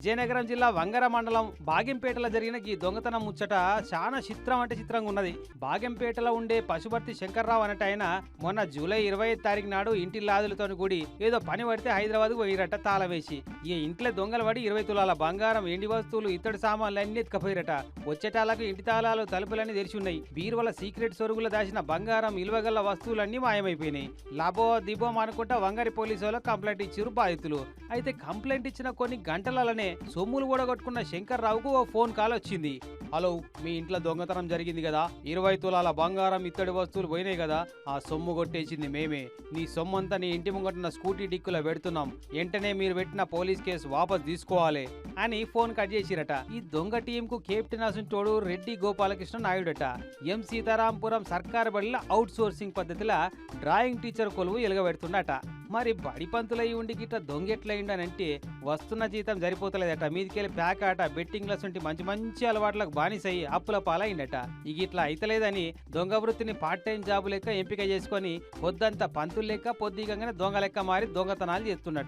విజయనగరం జిల్లా వంగర మండలం బాగెంపేటలో జరిగిన ఈ దొంగతనం ముచ్చట చాలా చిత్రం అంటే చిత్రంగా ఉన్నది. బాగెంపేటలో ఉండే పశుపర్తి శంకర్రావు అన్నట్టు ఆయన మొన్న జూలై 25 తారీఖు నాడు ఇంటి లాదులతో కూడి ఏదో పని పడితే హైదరాబాద్ పోయిరట తాళం వేసి. ఈ ఇంట్లో దొంగలు పడి 20 తులాల బంగారం, ఎండి వస్తువులు, ఇత్తడి సామాన్లు అన్ని ఎత్తుకపోయిరట. వచ్చేటాలకు ఇంటి తాళాలు, తలుపులన్నీ తెరిచి ఉన్నాయి. బీరువల సీక్రెట్ సొరుగులు దాచిన బంగారం, ఇలువగల్ల వస్తువులన్నీ మాయమైపోయినాయి. లాభో దిబోం అనుకుంటా వంగరి పోలీసు వాళ్ళు కంప్లైంట్ ఇచ్చారు బాధితులు. అయితే కంప్లైంట్ ఇచ్చిన కొన్ని గంటలనే సొమ్ములు కూడగొట్టుకున్న శంకర్రావుకు ఓ ఫోన్ కాల్ వచ్చింది. హలో, మీ ఇంట్లో దొంగతనం జరిగింది కదా, 20 తులాల బంగారం, ఇత్తడి వస్తువులు పోయినాయి కదా, ఆ సొమ్ము కొట్టేసింది మేమే. నీ సొమ్మంతా నీ ఇంటి ముంగటున్న స్కూటీ డిక్కులో పెడుతున్నాం. వెంటనే మీరు పెట్టిన పోలీస్ కేసు వాపస్ తీసుకోవాలి అని ఫోన్ కట్ చేసిరట. ఈ దొంగ టీం కు కెప్టెన్ అసుంటోడు రెడ్డి గోపాలకృష్ణ నాయుడట. ఎం సీతారాంపురం సర్కారు బడిలో అవుట్ సోర్సింగ్ పద్ధతిలో డ్రాయింగ్ టీచర్ కొలువు ఎలుగబెడుతుండట. మరి బడి పంతులయ్యి ఉండి గిట్ట దొంగెట్లయిండనంటే వస్తున్న జీతం సరిపోతలేదట. మీదికెళ్ళి ప్యాక్ ఆట, బెట్టింగ్లస్ వంటి మంచి మంచి అలవాట్లకు బానిసయ్యి అప్పుల పాలైండట. ఇక ఇట్లా అయితలేదని దొంగ వృత్తిని పార్ట్ టైం జాబు లెక్క ఎంపిక చేసుకొని పొద్దంతా పంతులు లెక్క పొద్దుగానే దొంగ లెక్క మారి దొంగతనాలు చేస్తుండట.